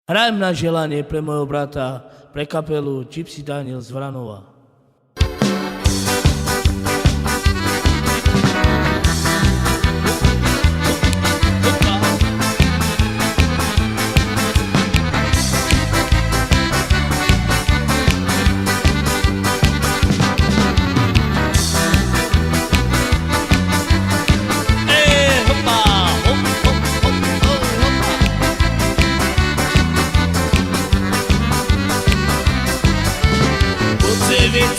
Hrajem na želanie pre mojho brata, pre kapelu Gypsy Daniel z Vranova.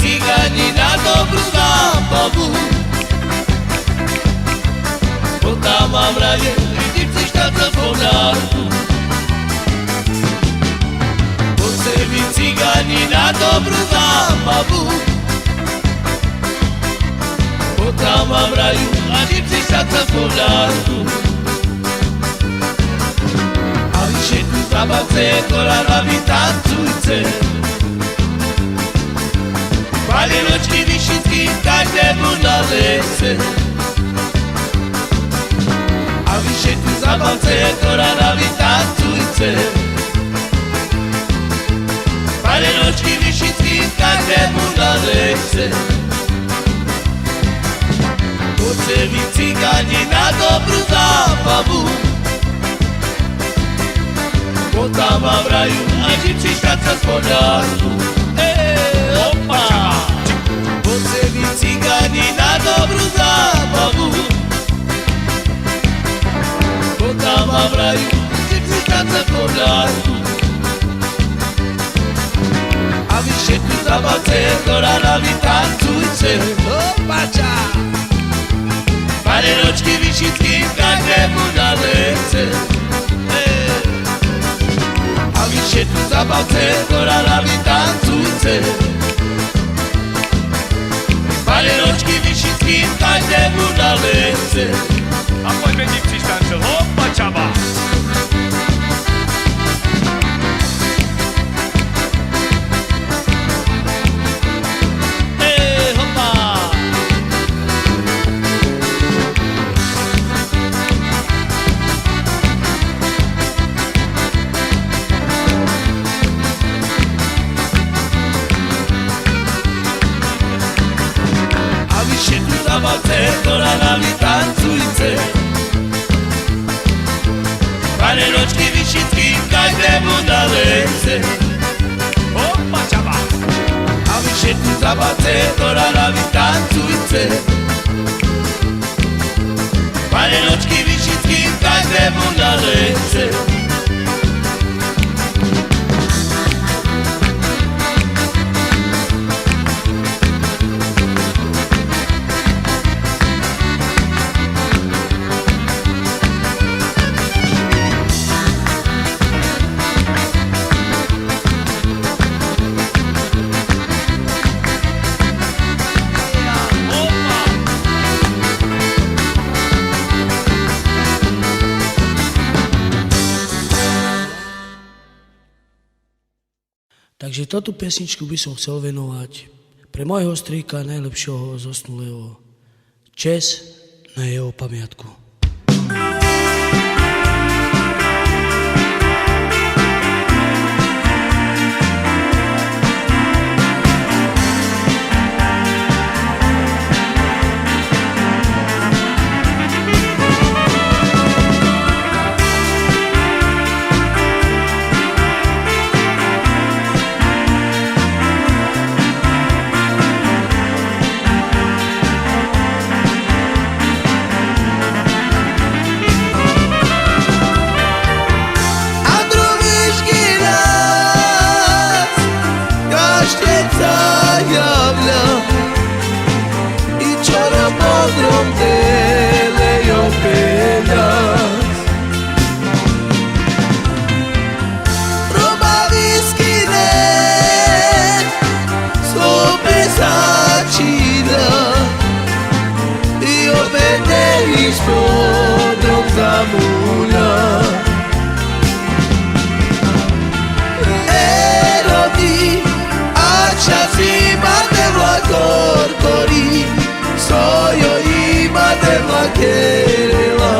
Cigani na dobrú zábavu, potom mám rade, vidím si štátna ponárku. Poďte vy cigani na dobrú zábavu, potom mám raju a vidím si štátna ponárku. A vy všetku zabavce, kolana vy tancujte, Palienočky, vyšitky, každému na lese. A vy všetci zabavce, korana, vy tancujte. Palienočky, vyšitky, každému na lese. Poďte vy cigáni na dobrú zábavu, potom vám raju a gypsy štáca z podárku. Opa! Poďte vy cigáni na dobrú zábavu, potom vám raju gypsy štáca z podárku. A vy všetku zabavce, korana, vy tancujte. Opača! Palienočky, vyšitky, každému na lese. A vy všetku zabavce, korana, vy tancujte. Palienočky, vyšitky, každému na lese. A poďme gypsy štancel, hopa čaba! Hopa! A vy všetku zabavce, korana, vy tancujte. Palienočky, vyšitky, každému na lese. Hopa čaba! A vy všetku zabavce, korana, vy tancujte. Palienočky, vyšitky, každému na lese. Takže túto pesničku by som chcel venovať pre môjho strýka najlepšieho zosnulého. Čes na jeho pamiatku. Spodrom zamúľa. Erody a časy matevla korkorí, sojo i matevla kerela,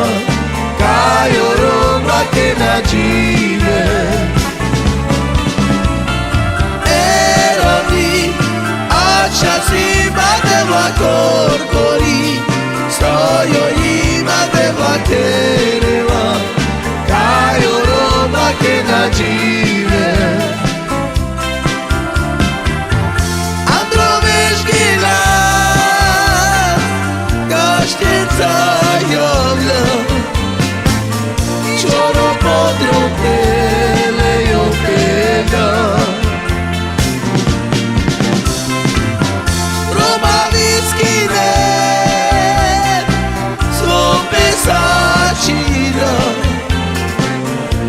kajo romla ke na číve. corcori, stoio ima de vaquerela, caio roba che na give. Andro veškila, kaštica javlja, čoro podropele jo peda.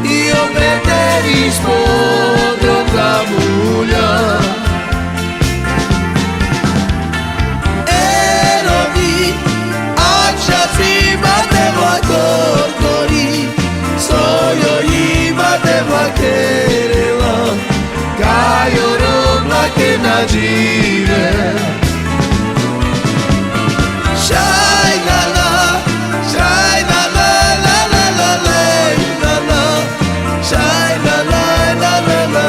Io me rispondo da mulher. Ero lì, acciazzima devo corcori, soio ima devo querela, caio robla che na give. Shai la la, shai la la la la la la la la, shai la la la la la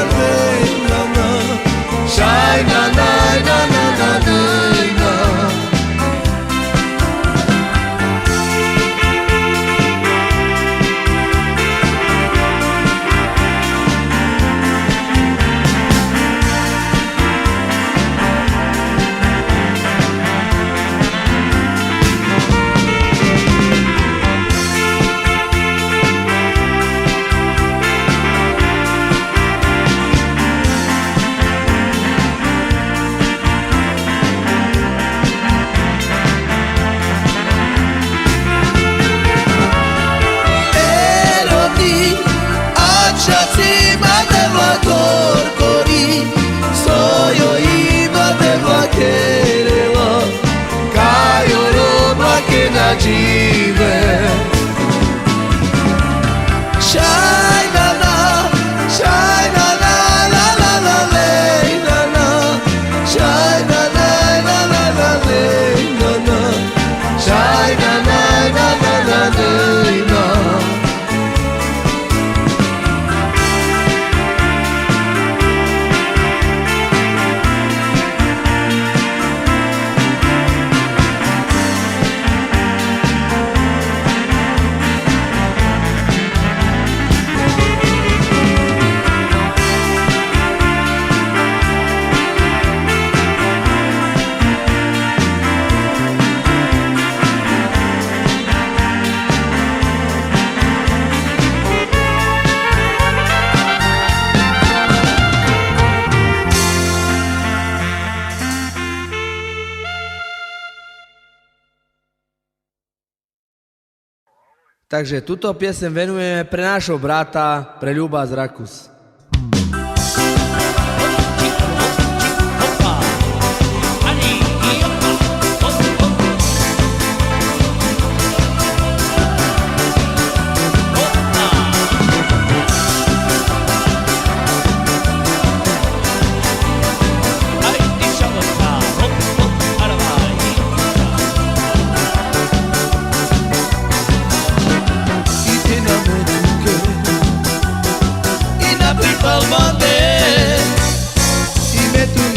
la la, shai la la la la la la. Dziwe. Shai la la, shai la la la la la la la, shai la la la la la la la, shai la la la la la la. Takže túto piesň venujeme pre nášho brata, pre Ľuba z Rakus.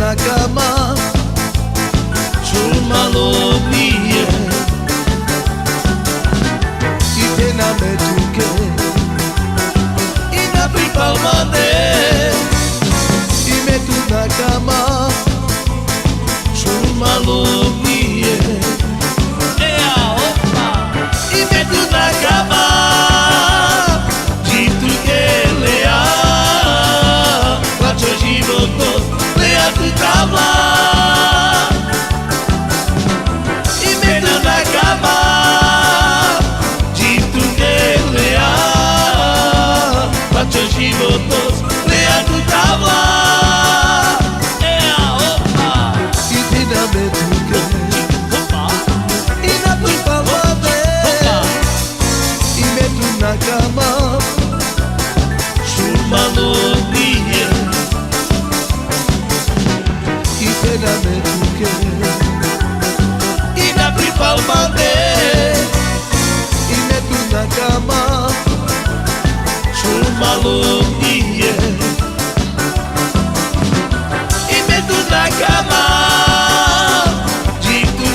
Na cama sul malobie i te na metuke i na pripalmane i metu na cama sul malobie i metu na cama dito que lea faccio život tava i meno na cama dito que lea faccio životos lea tu tava opa i ti na metuke opa i na tu pavade i metu na cama sul malobie na metuke i na pripalmane i metu na cama sul malobie i metu na cama dito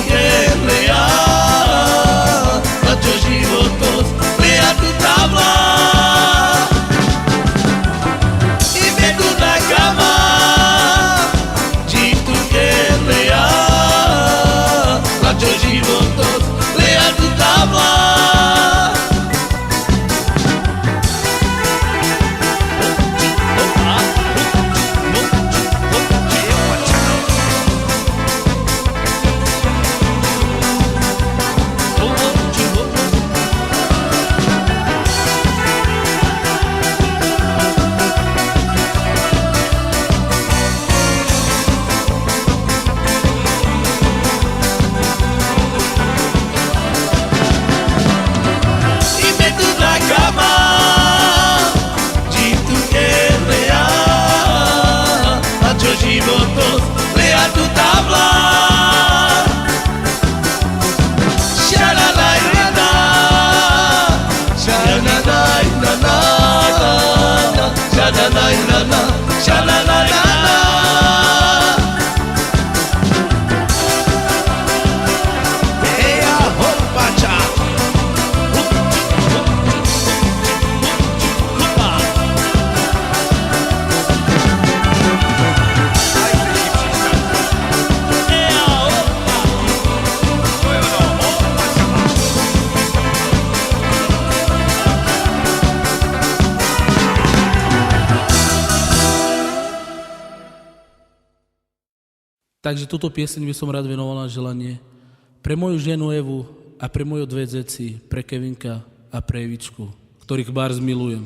na, sha la la la la. Eja, hopa, ča. Takže túto pieseň by som rád venoval na želanie pre moju ženu Evu a pre moje dve deti, pre Kevinka a pre Evičku, ktorých bárs milujem.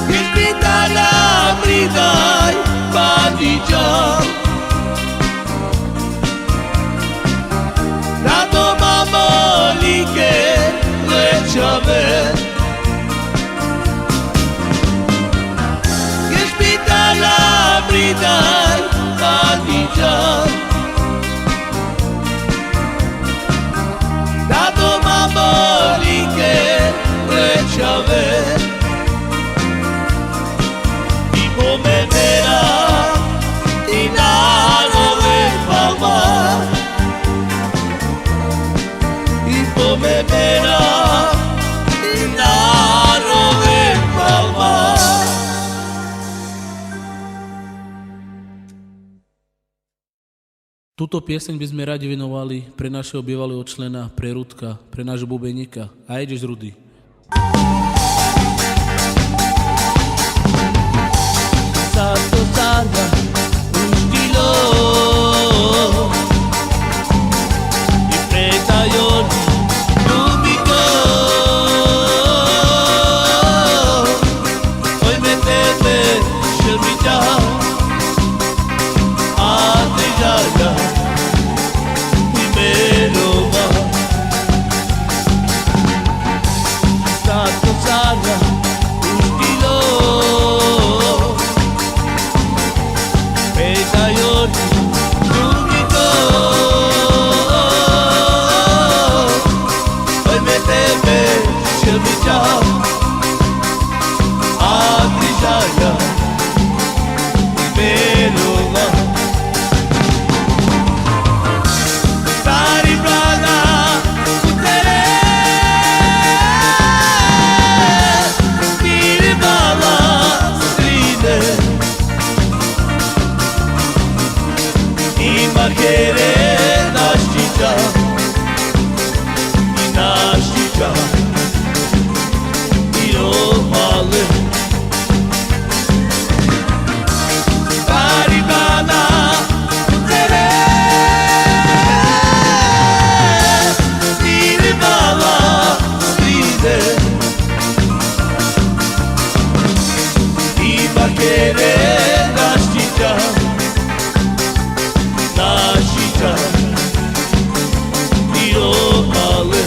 Ispitala bridai padijam Dato mamolike lečave Ispitala bridai padijam Dato mamolike lečave Pomemera i narove palma I pomemera i narove palma Túto pieseň by sme radi venovali pre našeho bývalého člena, pre Rudka, pre nášho bubeníka. A ideš, Rudy. Santo Sandra, un stilo I pretaioni, lumico Poi mettete scelbita Adriana, di Melova Santo Sandra, un stilo Petaioni, lumico Poi mettete scelbita Adriana, di Melova Stari brana, putere Stiri bala, stride Ima kere našića I našića I omale Stari brana, putere Stiri bala, stride Ima kere našića Našića I omale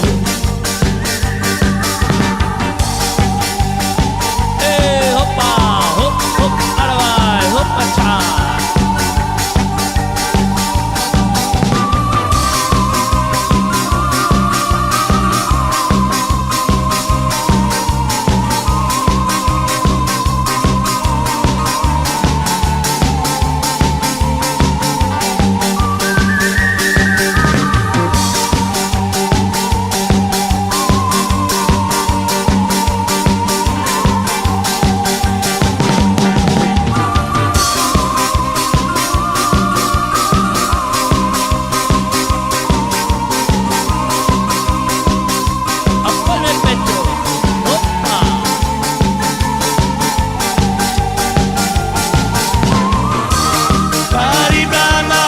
Hopa, hop, hop, aravaj, hopa, ča Appone il petto, hoppa Stari brana,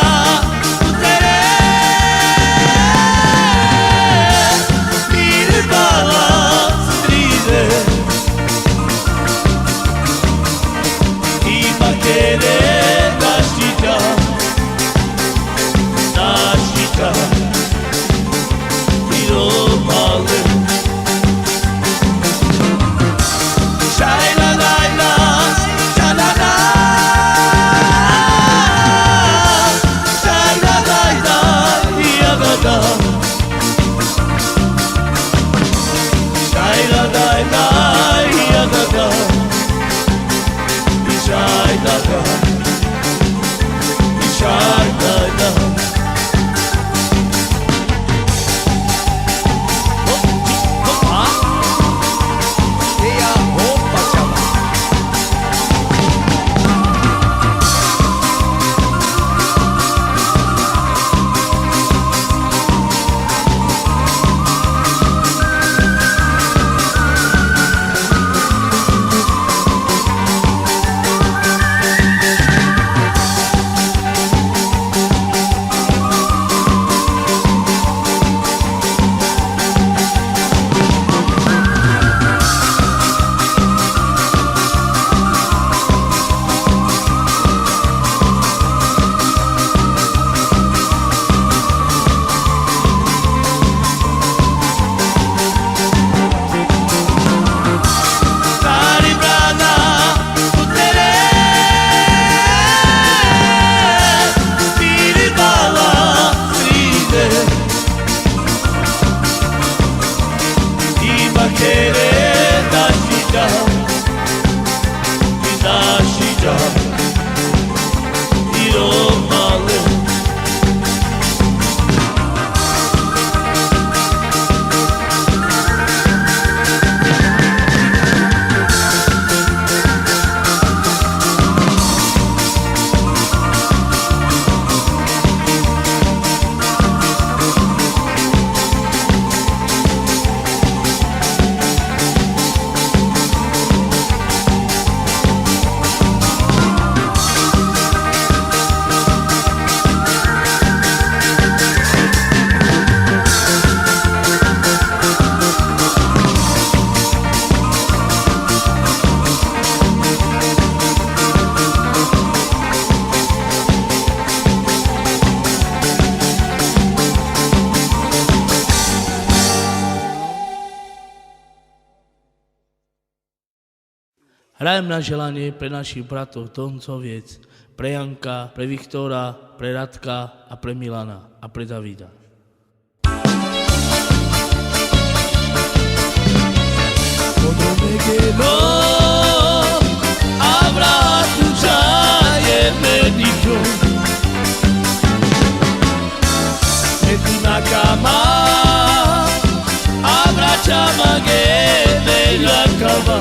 putere Stiri bala, stride Ima kere našića Našića I omale Shai la la la, sha la la Shai la la la, ya la la Shai la la la, ya la la Shai la la džaba I romale Hrajem na želanie pre našich bratov Toncoviec, pre Janka, pre Viktora, pre Radka a pre Milana a pre Davida. Podrome che no avrà tu già e me dico e tu una cama abbracciama che me la cama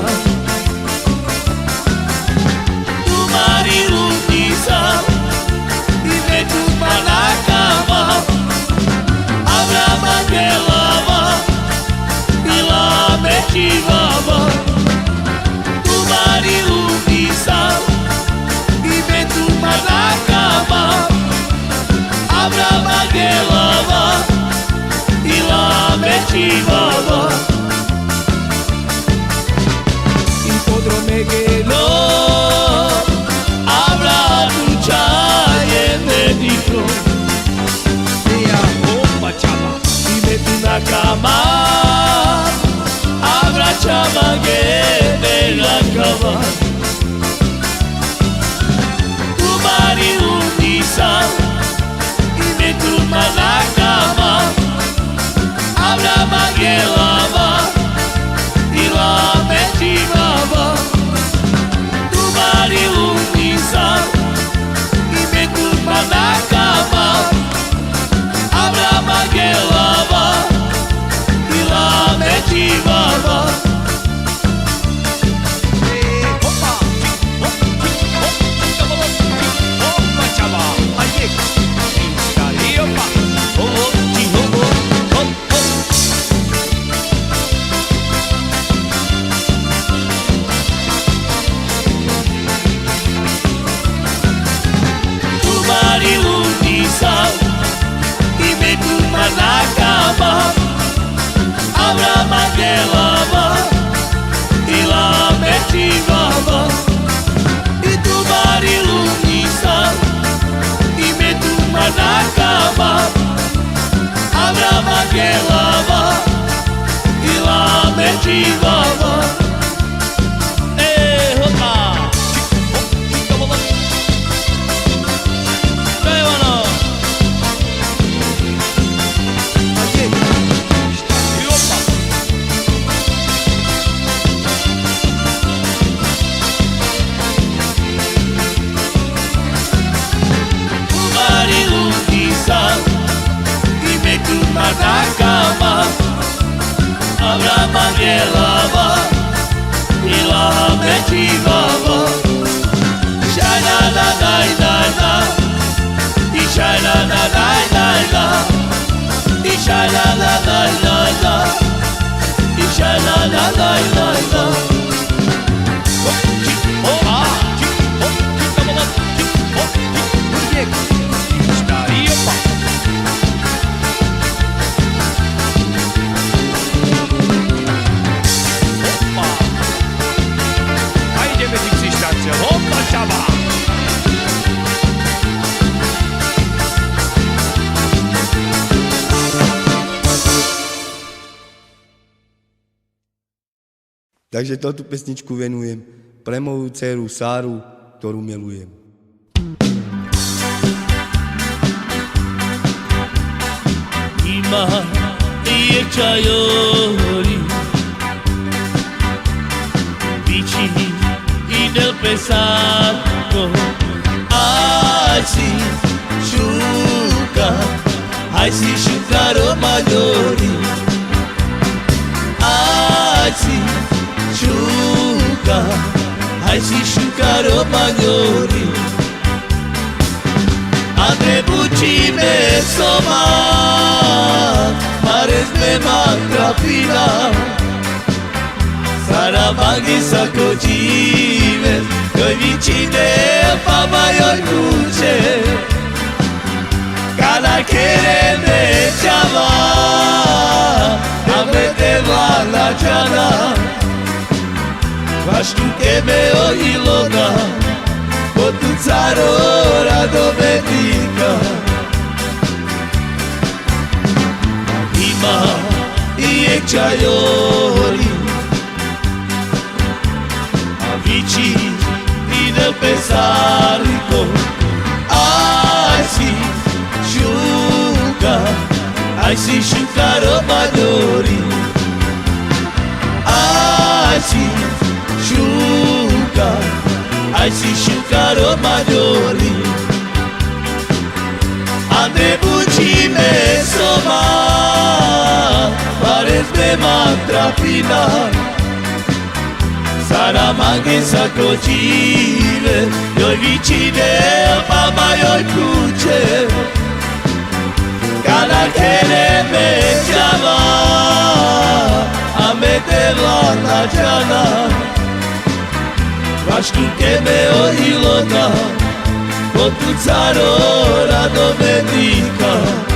tu mari l'undisa e me tu la cama avrà che lava la metivava tu mari l'undisa i ventu manacama avrà che lava la metivava il podrome che no avrà luciaie me dico Via, bomba chava. i ventu una cama abbracciava che nella cava tu mari l'undisa i metto la cama avrà che lava e la metivava tu mari l'undisa i metto la cama avrà che lava e la metivava Avrà che lava e la metivava e tu mari l'undisa e me tu manacama avrà che lava e la metivava cama avrà che lava e la metivava shana na dai dai da i shana na dai dai da i shana na dai dai da i shana na dai dai da Takže túto pesničku venujem pre moju dceru Sáru, ktorú milujem. Ima je čajori vicini del pesar mariko Aisi shuka Aisi shuka romagnoli Aisi shuka Aisi shuka romagnoli Andre bucime soma Pares me mantrapina Saramaghi s'accogive Coi vicine fama io il luce Cala che ne chiama Ammeteva la giana Vastu che me o ilona Potuzzaro la domenica Ima e ciaioli Amici del pesarico Aisi sciuga romagnoli Aisi sciuga romagnoli Andre bucime soma Pares me mantrapina Saramaghi s'accogive Io vicine fama io il cruce Cala che me chiama A metteva la giana Vastu che me o ilona Potuzzaro la domenica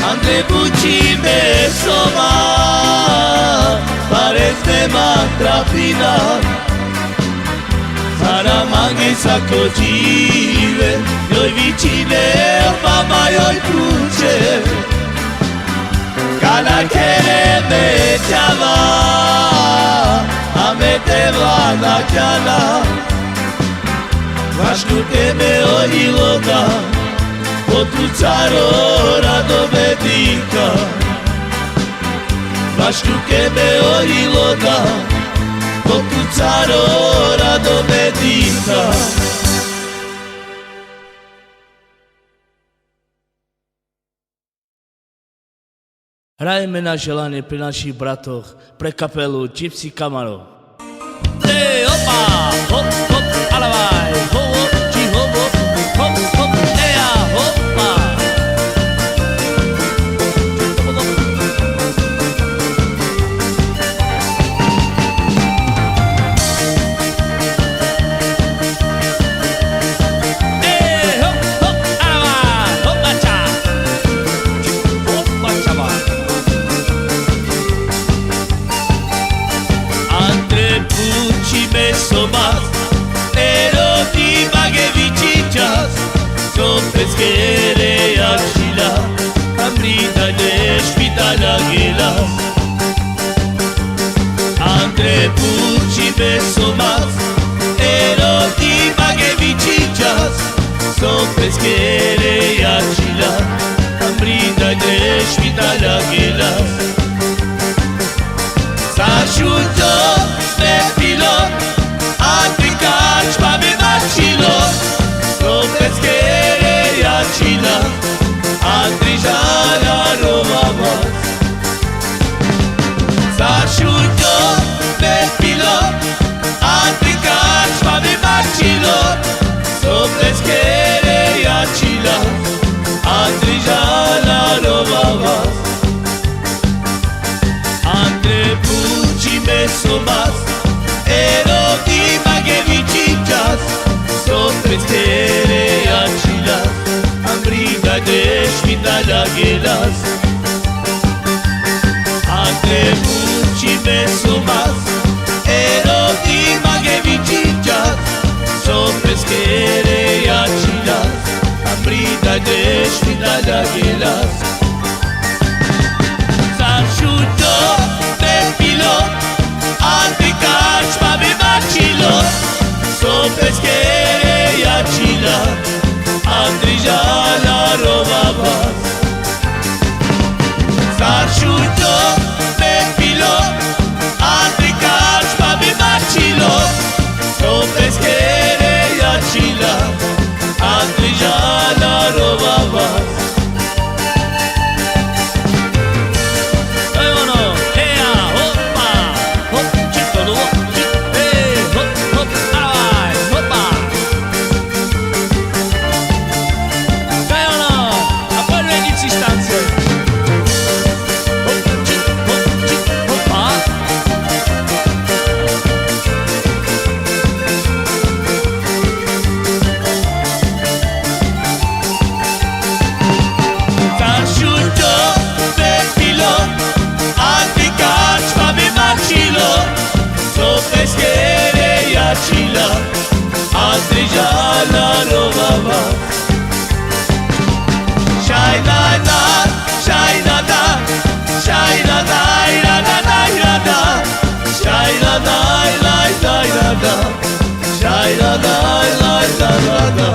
Andre bucime soma Pares me mantrapina Saramaghi s'accogive Io vicine fama io il cruce Cala che me chiama A metteva la chiana Vastu che me o ilona Potuzzaro la domenica Vastu che me o ilona Potuzzaro la domenica Hrajeme na želanie pri našich bratoch, pre kapelu Gypsy Camaro. Hey, opa, hop, hop, alavaj, ho, hop, či ho, hop, hop, hop, eja, hopa. Hey, hop, hop, alavaj, hopa, ča. Hopa, čaba. Andre bucime soma Pero ti baghe vicicias So peschere acila Amrita de spitala ghela Andre bucime soma Pero ti baghe vicicias So peschere acila Amrita de spitala ghela S'asciutto per pilot Africaci ma mi vacilo Non peschere a Cina Andrijana Roma mas S'asciutto per pilot Africaci ma mi vacilo Non peschere a Cina Andrijana Roma mas Andre bucime somas Ero ti baghe vicicias So peschere acilas Ambriga de spitala ghelas Andre bucime somas Ero ti baghe vicicias So Sopes kere jačilas Amrita dešvita da gelas Zašuto pepilo Antrikač pa me mačilo Sopes kere jačilas Andrijana rovava Zašuto pepilo Antrikač pa me mačilo Sopes kere jačilas Andrijana rovava Andrijana rovava Shai na na, shai na na, shai na na, na na na na na, shai na na, na na na na, shai na na, na na na na.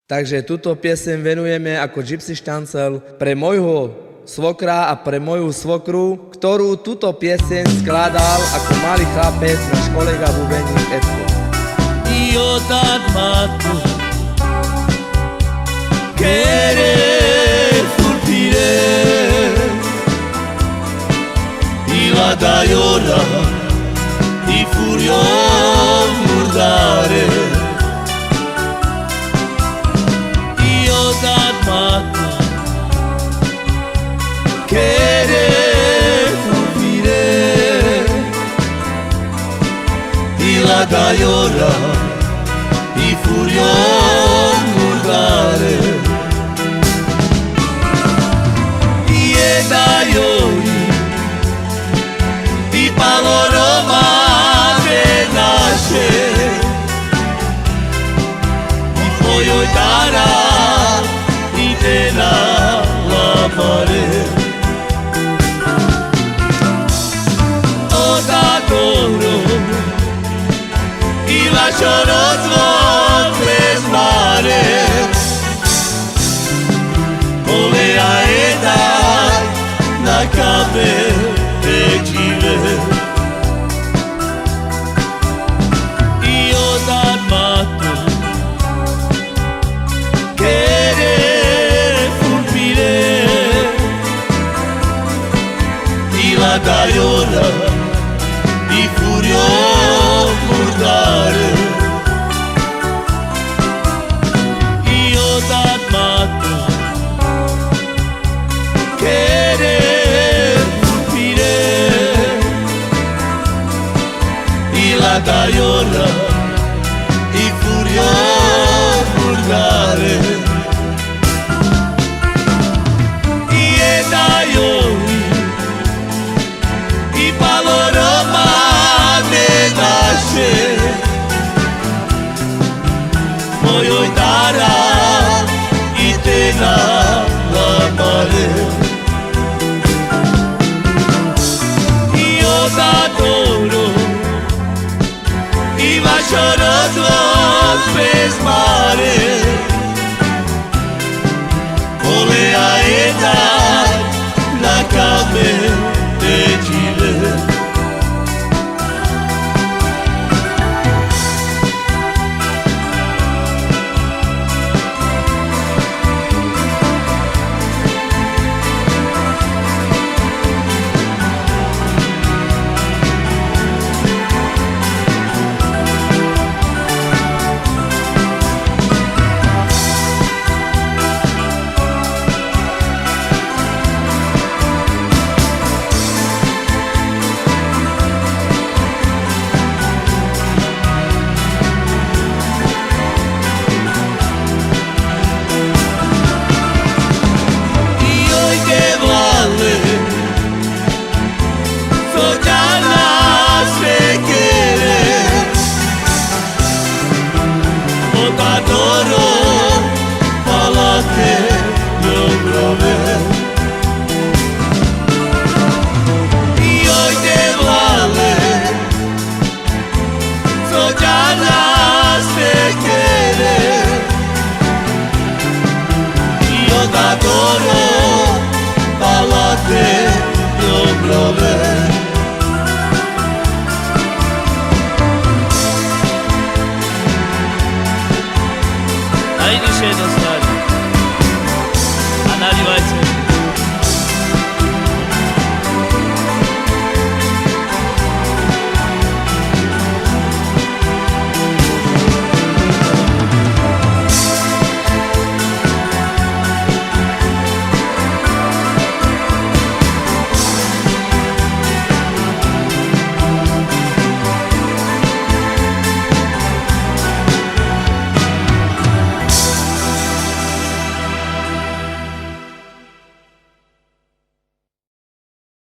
Takže túto pieseň venujeme ako Gypsy Štancel pre môjho svokra a pre moju svokru, ktorú túto pieseň skladal ako malý chlapec náš kolega bubeník Edko. Io t'admato querer furtire I la daiora I furio murdare Io t'admato querer furtire I la daiora I furio murdare I daiori I panorama che nasce I foio dara I tena la mare O d'adoro I lascio rozvod bez mare Olea e daj na kafe tequile Io t'admato querer fulmire I la daiora I furio murdare Io t'admato querer fulmire I la daiora